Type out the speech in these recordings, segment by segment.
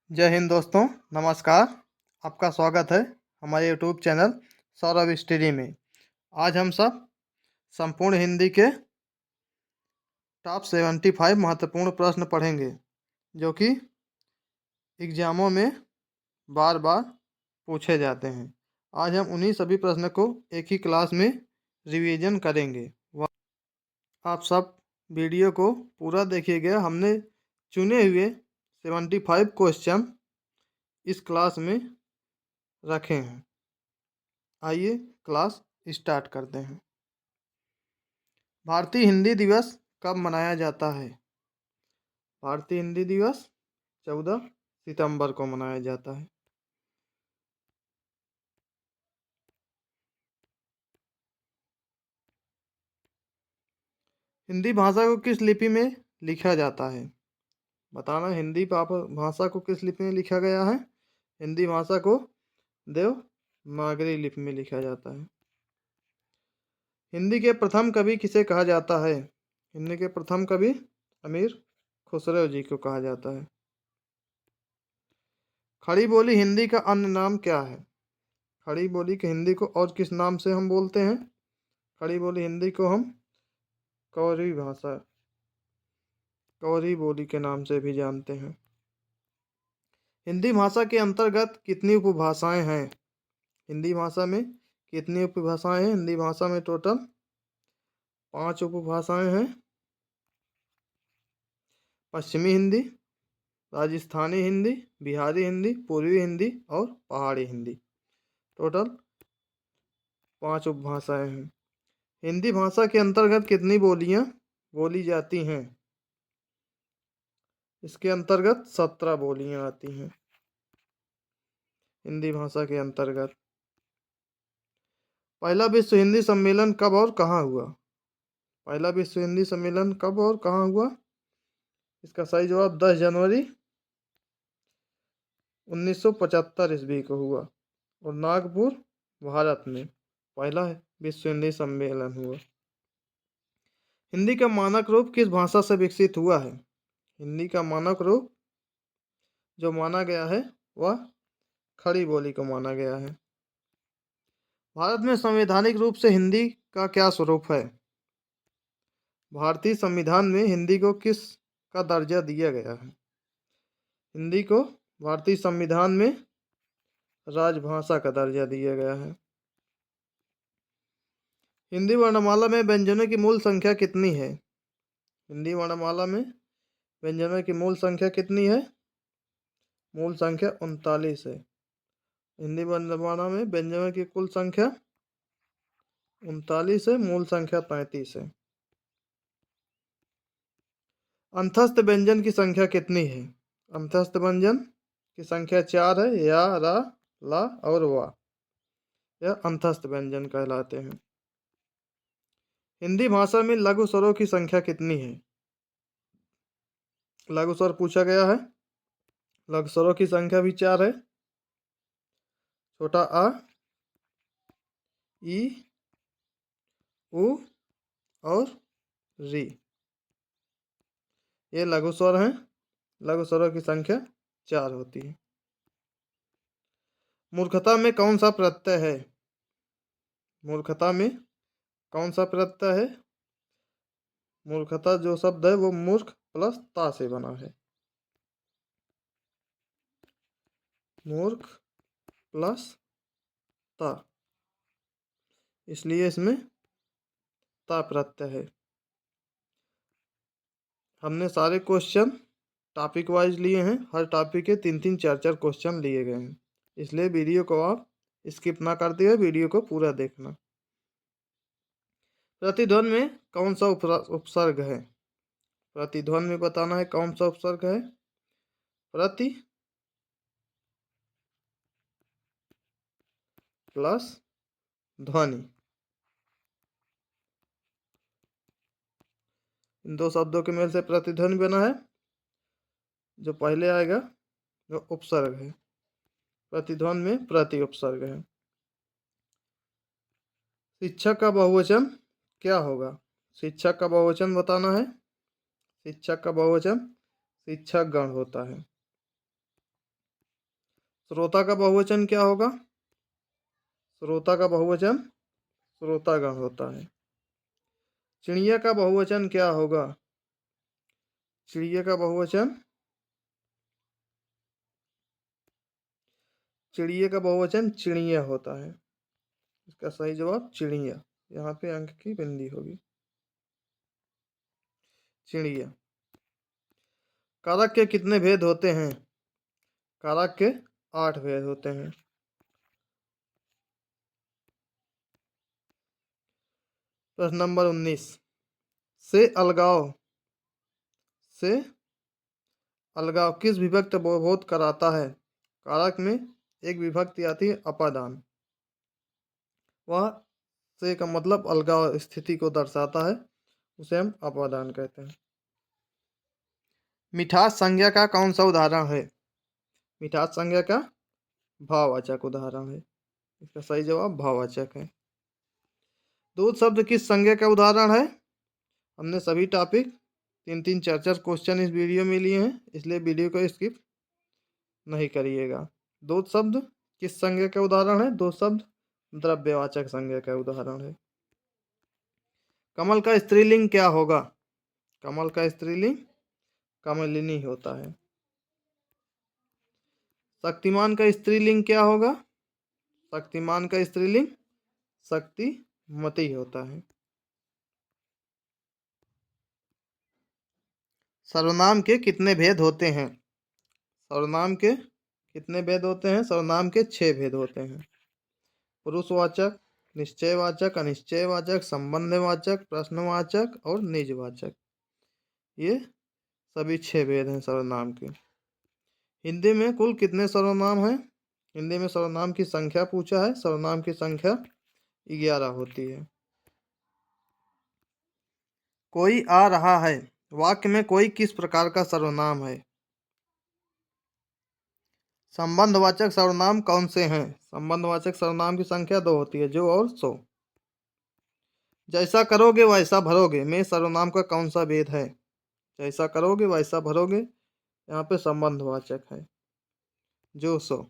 जय हिंद दोस्तों, नमस्कार। आपका स्वागत है हमारे यूट्यूब चैनल सौरभ स्टडी में। आज हम सब संपूर्ण हिंदी के टॉप 75 महत्वपूर्ण प्रश्न पढ़ेंगे जो कि एग्जामों में बार बार पूछे जाते हैं। आज हम उन्हीं सभी प्रश्न को एक ही क्लास में रिवीजन करेंगे। आप सब वीडियो को पूरा देखिएगा। हमने चुने हुए 75 क्वेश्चन इस क्लास में रखे हैं। आइए क्लास स्टार्ट करते हैं। भारतीय हिंदी दिवस कब मनाया जाता है? भारतीय हिंदी दिवस 14 सितंबर को मनाया जाता है। हिंदी भाषा को किस लिपि में लिखा जाता है? बताना, हिंदी भाषा को किस लिपि में लिखा गया है? हिंदी भाषा को देवनागरी लिपि में लिखा जाता है। हिंदी के प्रथम कवि किसे कहा जाता है? हिंदी के प्रथम कवि अमीर खुसरो जी को कहा जाता है। खड़ी बोली हिंदी का अन्य नाम क्या है? खड़ी बोली के हिंदी को और किस नाम से हम बोलते हैं? खड़ी बोली हिंदी को हम कौरी बोली के नाम से भी जानते हैं। हिंदी भाषा के अंतर्गत कितनी उपभाषाएं हैं? हिंदी भाषा में कितनी उपभाषाएं हैं? हिंदी भाषा में टोटल 5 उपभाषाएं हैं। पश्चिमी हिंदी, राजस्थानी हिंदी, बिहारी हिंदी, पूर्वी हिंदी और पहाड़ी हिंदी। टोटल 5 उपभाषाएं हैं। हिंदी भाषा के अंतर्गत कितनी बोलियां बोली जाती हैं? इसके अंतर्गत 17 बोलियां आती हैं हिंदी भाषा के अंतर्गत। पहला विश्व हिंदी सम्मेलन कब और कहाँ हुआ? पहला विश्व हिंदी सम्मेलन कब और कहाँ हुआ? इसका सही जवाब 10 जनवरी 1975 ईस्वी को हुआ और नागपुर, भारत में पहला विश्व हिंदी सम्मेलन हुआ। हिंदी का मानक रूप किस भाषा से विकसित हुआ है? हिंदी का मानक रूप जो माना गया है वह खड़ी बोली को माना गया है। भारत में संवैधानिक रूप से हिंदी का क्या स्वरूप है? भारतीय संविधान में हिंदी को किस का दर्जा दिया गया है? हिंदी को भारतीय संविधान में राजभाषा का दर्जा दिया गया है। हिंदी वर्णमाला में व्यंजनों की मूल संख्या कितनी है? हिंदी वर्णमाला में व्यंजनों की मूल संख्या कितनी है? मूल संख्या 39 है। हिंदी वर्णमाला में व्यंजनों की कुल संख्या 39 है, मूल संख्या 33 है। अंतस्थ व्यंजन की संख्या कितनी है? अंतस्थ व्यंजन की संख्या 4 है। या, रा, ला और वा, यह अंतस्थ व्यंजन कहलाते हैं। हिंदी भाषा में लघु स्वरों की संख्या कितनी है? लघु स्वर पूछा गया है। लघु स्वरों की संख्या भी 4 है। छोटा आ, ई, उ और री, ये लघु स्वर हैं। लघु स्वरों की संख्या 4 होती है। मूर्खता में कौन सा प्रत्यय है? मूर्खता में कौन सा प्रत्यय है? मूर्खता जो शब्द है वो मूर्ख प्लस ता से बना है। मूर्ख प्लस ता, इसलिए इसमें ता प्रत्यय है। हमने सारे क्वेश्चन टॉपिक वाइज लिए हैं। हर टॉपिक के 3-3, 4-4 क्वेश्चन लिए गए हैं, इसलिए वीडियो को आप स्किप ना करते हुए वीडियो को पूरा देखना। प्रतिध्वनि में कौन सा उपसर्ग है? प्रतिध्वनि में बताना है कौन सा उपसर्ग है। प्रति प्लस ध्वनि, इन दो शब्दों के मेल से प्रतिध्वनि बना है। जो पहले आएगा वो उपसर्ग है। प्रतिध्वनि में प्रति उपसर्ग है। शिक्षक का बहुवचन क्या होगा? शिक्षक का बहुवचन बताना है। शिक्षक का बहुवचन शिक्षक गण होता है। श्रोता का बहुवचन क्या होगा? श्रोता का बहुवचन श्रोतागण होता है। चिड़िया का बहुवचन क्या होगा? चिड़िया का बहुवचन चिड़िया होता है। इसका सही जवाब चिड़िया। यहाँ पे अंक की बिंदी होगी, चिड़िया। कारक के कितने भेद होते हैं? कारक के 8 भेद होते हैं। प्रश्न नंबर 19, से अलगाव से अलगाव किस विभक्त बोध कराता है? कारक में एक विभक्ति आती है अपादान, वह से का मतलब अलगाव स्थिति को दर्शाता है, उसे हम अपादान कहते हैं। मिठास संज्ञा का कौन सा उदाहरण है? मिठास संज्ञा का भाववाचक उदाहरण है। इसका सही जवाब भाववाचक है। दूध शब्द किस संज्ञा का उदाहरण है? हमने सभी टॉपिक 3-3 4-4 क्वेश्चन इस वीडियो में लिए हैं, इसलिए वीडियो को स्किप नहीं करिएगा। दूध शब्द किस संज्ञा का उदाहरण है? दूध शब्द द्रव्यवाचक संज्ञा का उदाहरण है। कमल का स्त्रीलिंग क्या होगा? कमल का स्त्रीलिंग कमलिनी होता है। शक्तिमान का स्त्रीलिंग क्या होगा? शक्तिमान का स्त्रीलिंग शक्तिमती होता है। सर्वनाम के कितने भेद होते हैं? सर्वनाम के कितने भेद होते हैं? सर्वनाम के 6 भेद होते हैं। पुरुषवाचक, निश्चयवाचक, अनिश्चयवाचक, संबंधवाचक, प्रश्नवाचक और निजवाचक। ये सभी 6 भेद हैं सर्वनाम के। हिंदी में कुल कितने सर्वनाम हैं? हिंदी में सर्वनाम की संख्या पूछा है। सर्वनाम की संख्या 11 होती है। कोई आ रहा है वाक्य में कोई किस प्रकार का सर्वनाम है? संबंधवाचक सर्वनाम कौन से हैं? संबंधवाचक सर्वनाम की संख्या 2 होती है, जो और सो। जैसा करोगे वैसा भरोगे में सर्वनाम का कौन सा भेद है? जैसा करोगे वैसा भरोगे, यहाँ पे संबंधवाचक है, जो सो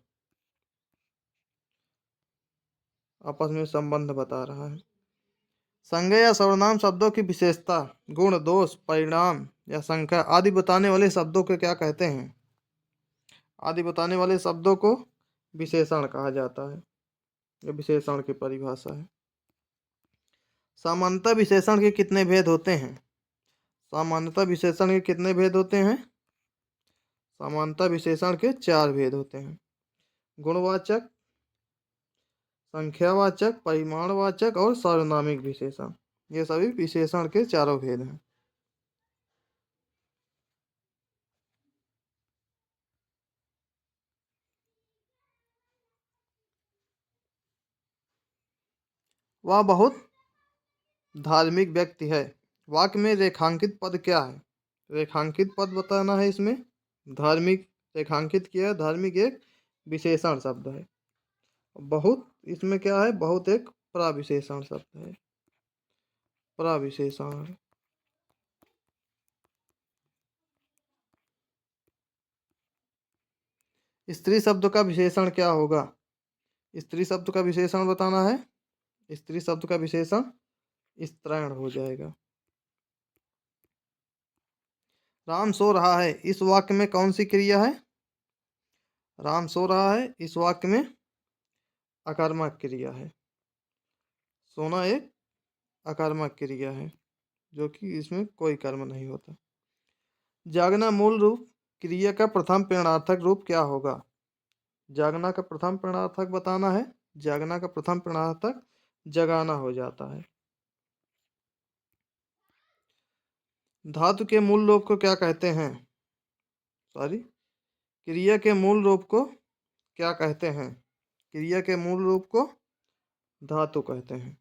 आपस में संबंध बता रहा है। संज्ञा या सर्वनाम शब्दों की विशेषता, गुण, दोष, परिणाम या संख्या आदि बताने वाले शब्दों को क्या कहते हैं? आदि बताने वाले शब्दों को विशेषण कहा जाता है। यह विशेषण की परिभाषा है। समानता विशेषण के कितने भेद होते हैं? समानता विशेषण के कितने भेद होते हैं? समानता विशेषण के 4 भेद होते हैं। गुणवाचक, संख्यावाचक, परिमाणवाचक और सार्वनामिक विशेषण। ये सभी विशेषण के 4 भेद हैं। वह बहुत धार्मिक व्यक्ति है। वाक्य में रेखांकित पद क्या है? रेखांकित पद बताना है इसमें। धार्मिक रेखांकित किया है। धार्मिक एक विशेषण शब्द है। बहुत इसमें क्या है? बहुत एक प्रविशेषण शब्द है। प्रविशेषण है। स्त्री शब्द का विशेषण क्या होगा? स्त्री शब्द का विशेषण बताना है। स्त्री शब्द का विशेषण स्त्रैण हो जाएगा। राम सो रहा है इस वाक्य में कौन सी क्रिया है? राम सो रहा है इस वाक्य में अकर्मक क्रिया है। सोना एक अकर्मक क्रिया है, जो कि इसमें कोई कर्म नहीं होता। जागना मूल रूप क्रिया का प्रथम प्रेरणार्थक रूप क्या होगा? जागना का प्रथम प्रेरणार्थक बताना है। जागना का प्रथम प्रेरणार्थक जगाना हो जाता है। धातु के मूल रूप को क्या कहते हैं? क्रिया के मूल रूप को क्या कहते हैं? क्रिया के मूल रूप को धातु कहते हैं।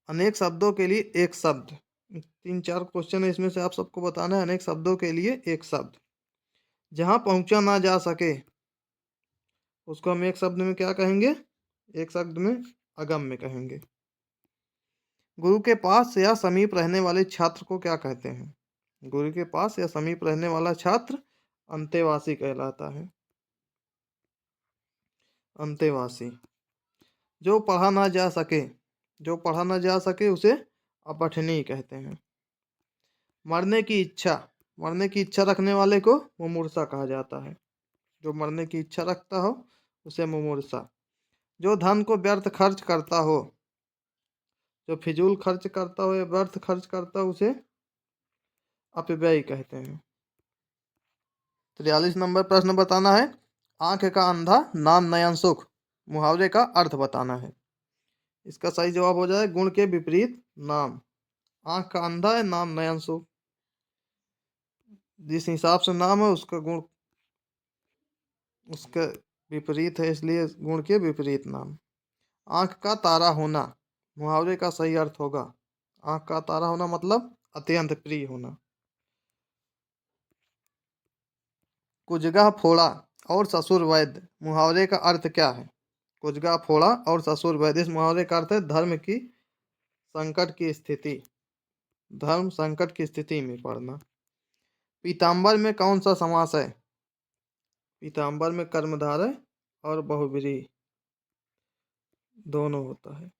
अनेक शब्दों के लिए एक शब्द। 3-4 क्वेश्चन है, इसमें से आप सबको बताना है। अनेक शब्दों के लिए एक शब्द। जहां पहुंचा ना जा सके उसको हम एक शब्द में क्या कहेंगे? एक शब्द में अगम्य कहेंगे। गुरु के पास या समीप रहने वाले छात्र को क्या कहते हैं? गुरु के पास या समीप रहने वाला छात्र अंतेवासी कहलाता है। अंतेवासी। जो पढ़ा ना जा सके, जो पढ़ा ना जा सके उसे अपठनीय कहते हैं। मरने की इच्छा, मरने की इच्छा रखने वाले को मुमूर्षा कहा जाता है। जो मरने की इच्छा रखता हो उसे मुमूर्षा। जो धन को व्यर्थ खर्च करता हो, जो फिजूल खर्च करता हो या व्यर्थ खर्च करता हो उसे अपव्यय कहते हैं। 43 नंबर प्रश्न बताना है। आंख का अंधा नाम नयन सुख, मुहावरे का अर्थ बताना है। इसका सही जवाब हो जाए गुण के विपरीत नाम। आंख का अंधा है, नाम नयन सुख। जिस हिसाब से नाम है उसका गुण उसके विपरीत है, इसलिए गुण के विपरीत नाम। आंख का तारा होना, मुहावरे का सही अर्थ होगा आंख का तारा होना मतलब अत्यंत प्रिय होना। कुजगा फोड़ा और ससुर वैद्य, मुहावरे का अर्थ क्या है? कुजगा फोड़ा और ससुर वैद्य, इस मुहावरे का अर्थ है धर्म की संकट की स्थिति, धर्म संकट की स्थिति में पड़ना। पीताम्बर में कौन सा समास है? पीताम्बर में कर्मधारय और बहुव्रीहि दोनों होता है।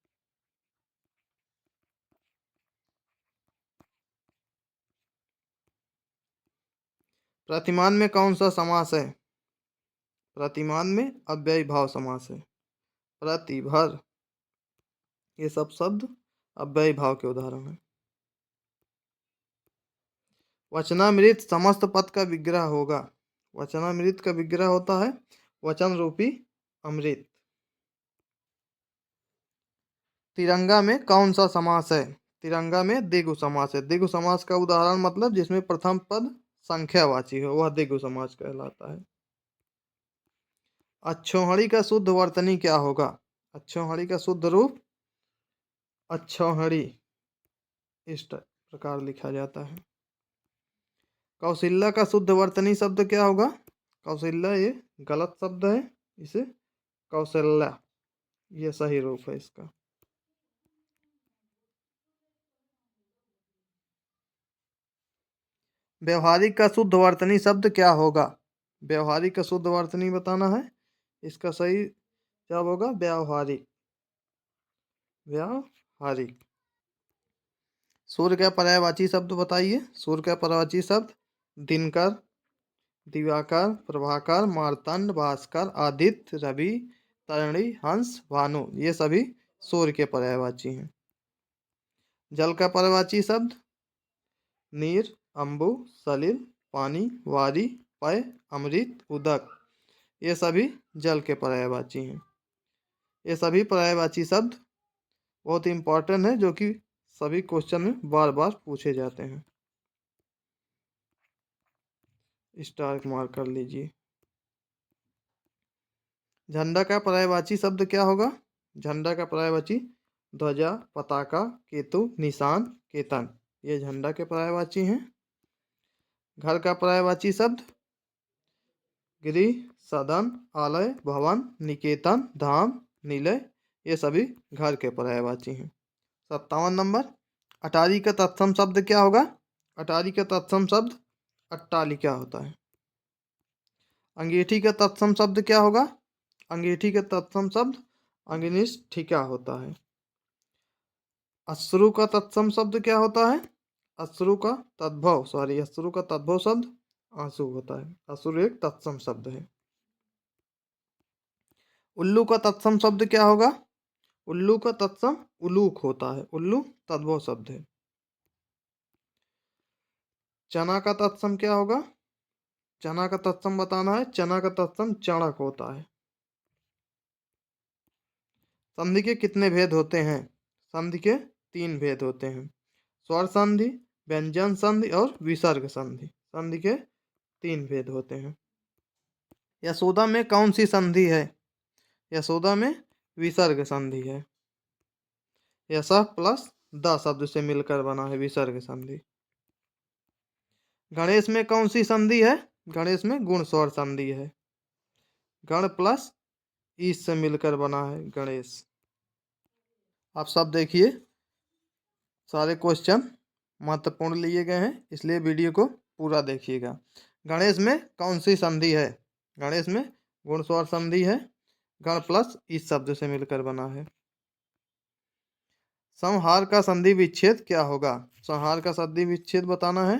प्रतिमान में कौन सा समास है? प्रतिमान में अव्ययी भाव समास है। प्रति, भर, ये सब शब्द अव्ययी भाव के उदाहरण हैं। वचनामृत समस्त पद का विग्रह होगा। वचनामृत का विग्रह होता है वचन रूपी अमृत। तिरंगा में कौन सा समास है? तिरंगा में द्विगु समास है। द्विगु समास का उदाहरण मतलब जिसमें प्रथम पद संख्यावाची हो, वह द्विगु समास कहलाता है। अच्छोहड़ी का शुद्ध वर्तनी क्या होगा? अच्छोहड़ी का शुद्ध रूप अच्छोहड़ी इस प्रकार लिखा जाता है। कौशल्या का शुद्ध वर्तनी शब्द क्या होगा? कौशल्या ये गलत शब्द है, इसे कौशल्या ये सही रूप है इसका। व्यवहारिक का शुद्ध वर्तनी शब्द क्या होगा? व्यवहारिक का शुद्ध वर्तनी बताना है। इसका सही जवाब होगा व्यावहारिक। व्यावहारिक। सूर्य का पर्यायवाची शब्द बताइए। सूर्य का पर्यायवाची शब्द दिनकर, दिवाकर, प्रभाकर, मार्तंड, भास्कर, आदित्य, रवि, तरणी, हंस, भानु, ये सभी सूर्य के पर्यायवाची हैं। जल का पर्यायवाची शब्द नीर, अम्बु, सलिल, पानी, वारी, पय, अमृत, उदक, ये सभी जल के पर्यायवाची हैं। ये सभी पर्यायवाची शब्द बहुत इंपॉर्टेंट है, जो कि सभी क्वेश्चन में बार बार पूछे जाते हैं। स्टार मार्क कर लीजिए। झंडा का पर्यायवाची शब्द क्या होगा? झंडा का पर्यायवाची ध्वजा, पताका, केतु, निशान, केतन, ये झंडा के पर्यायवाची हैं। घर का पर्यायवाची शब्द गृह, सदन, आलय, भवन, निकेतन, धाम, निलय, ये सभी घर के पर्यायवाची हैं। 57 नंबर। अटारी का तत्सम शब्द क्या होगा? अटारी का तत्सम शब्द अट्टालिका होता है। अंगीठी का तत्सम शब्द क्या होगा? अंगीठी का तत्सम शब्द अंगनिष्ठिका होता है। अश्रु का तत्सम शब्द क्या होता है? अश्रु का तद्भव शब्द आंसू होता है। अश्रु एक तत्सम शब्द है। उल्लू का तत्सम शब्द क्या होगा? उल्लू का तत्सम उलूक होता है। उल्लू तद्भव शब्द है। चना का तत्सम क्या होगा? चना का तत्सम बताना है। चना का तत्सम चणक होता है। संधि के कितने भेद होते हैं? संधि के 3 भेद होते हैं। स्वर संधि, व्यंजन संधि और विसर्ग संधि। संधि के 3 भेद होते हैं। यशोदा में कौन सी संधि है? यशोदा में विसर्ग संधि है। यश प्लस द शब्द से मिलकर बना है विसर्ग संधि। गणेश में कौन सी संधि है? गणेश में गुण स्वर संधि है। गण प्लस ईश से मिलकर बना है गणेश। आप सब देखिए, सारे क्वेश्चन महत्वपूर्ण लिए गए हैं, इसलिए वीडियो को पूरा देखिएगा। गणेश में कौन सी संधि है? गणेश में गुण स्वर संधि है। गण प्लस इस शब्द से मिलकर बना है। समहार का संधि विच्छेद क्या होगा? संहार का संधि विच्छेद बताना है।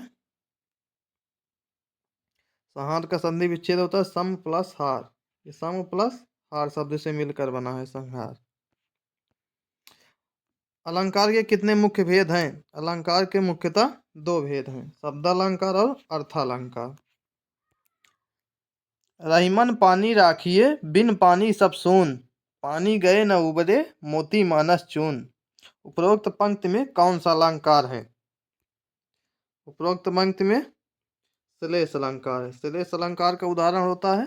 संहार का संधि विच्छेद होता है सम प्लस हार। ये सम प्लस हार शब्द से मिलकर बना है संहार। अलंकार के कितने मुख्य भेद हैं? अलंकार के मुख्यतः दो भेद हैं, शब्दालंकार और अर्थालंकार। रहीमन पानी राखिए बिन पानी सब सून, पानी गए न उबरे मोती मानस चून। उपरोक्त पंक्ति में कौन सा अलंकार है? उपरोक्त पंक्ति में श्लेष अलंकार है। श्लेष अलंकार का उदाहरण होता है,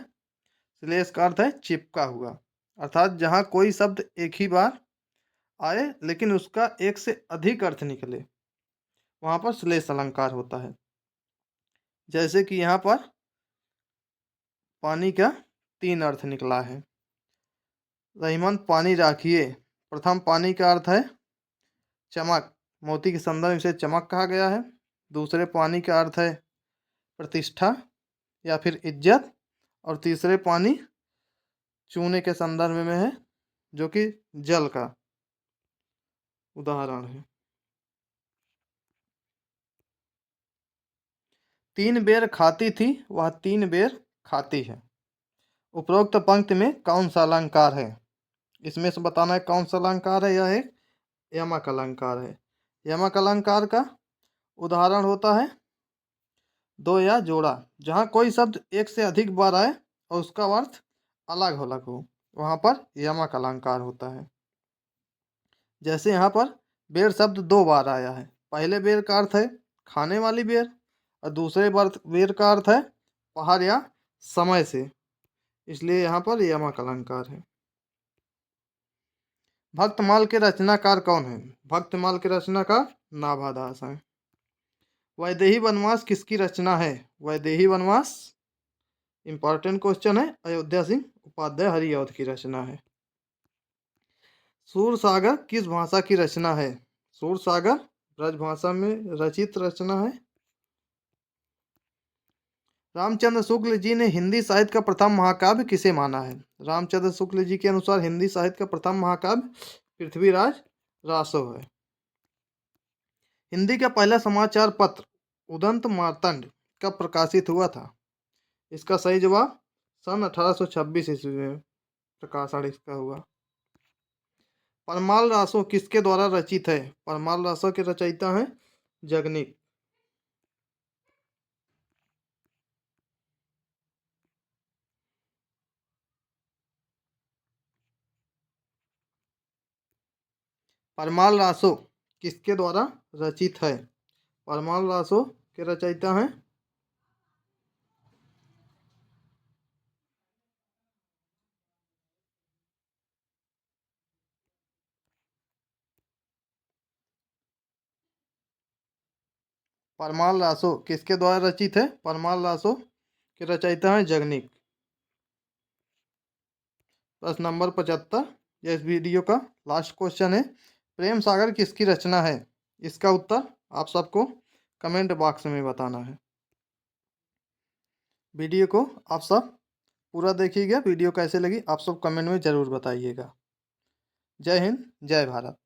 श्लेष का अर्थ है चिपका हुआ, अर्थात जहां कोई शब्द एक ही बार आए लेकिन उसका एक से अधिक अर्थ निकले, वहां पर श्लेष अलंकार होता है। जैसे कि यहाँ पर पानी का 3 अर्थ निकला है। रहीमन पानी राखिए, प्रथम पानी का अर्थ है चमक, मोती के संदर्भ में इसे चमक कहा गया है। दूसरे पानी का अर्थ है प्रतिष्ठा या फिर इज्जत, और तीसरे पानी चूने के संदर्भ में है, जो कि जल का उदाहरण है। 3 बेर खाती थी वह 3 बेर खाती है। उपरोक्त पंक्ति में कौन सा अलंकार है? इसमें से बताना है कौन सा अलंकार है। यह एक यमक अलंकार है। यमक अलंकार का उदाहरण होता है दो या जोड़ा, जहाँ कोई शब्द एक से अधिक बार आए और उसका अर्थ अलग अलग हो, वहां पर यमक अलंकार होता है। जैसे यहाँ पर बेर शब्द 2 बार आया है। पहले बेर का अर्थ है खाने वाली बेर, और दूसरे बेर का अर्थ है पहाड़ या समय से, इसलिए यहाँ पर यमक अलंकार है। भक्तमाल के रचनाकार कौन है? भक्तमाल के रचनाकार नाभादास हैं। वैदेही वनवास किसकी रचना है? वैदेही वनवास इंपॉर्टेंट क्वेश्चन है, अयोध्या सिंह उपाध्याय हरिऔध की रचना है। सूरसागर किस भाषा की रचना है? सूरसागर ब्रज भाषा में रचित रचना है। रामचंद्र शुक्ल जी ने हिंदी साहित्य का प्रथम महाकाव्य किसे माना है? रामचंद्र शुक्ल जी के अनुसार हिंदी साहित्य का प्रथम महाकाव्य पृथ्वीराज रासो है। हिंदी का पहला समाचार पत्र उदंत मार्तंड कब प्रकाशित हुआ था? इसका सही जवाब सन 1826 ईस्वी में प्रकाशन इसका हुआ। परमाल रासो किसके द्वारा रचित है? परमाल रासो के रचयिता हैं जगनिक। परमाल रासो किसके द्वारा रचित है? परमाल रासो के रचयिता हैं परमाल रासो किसके द्वारा रचित है? परमाल रासो के रचयिता हैं जगनिक। प्रश्न नंबर 75, यह इस वीडियो का लास्ट क्वेश्चन है। प्रेम सागर किसकी रचना है? इसका उत्तर आप सबको कमेंट बॉक्स में बताना है। वीडियो को आप सब पूरा देखिएगा। वीडियो कैसे लगी आप सब कमेंट में ज़रूर बताइएगा। जय हिंद, जय भारत।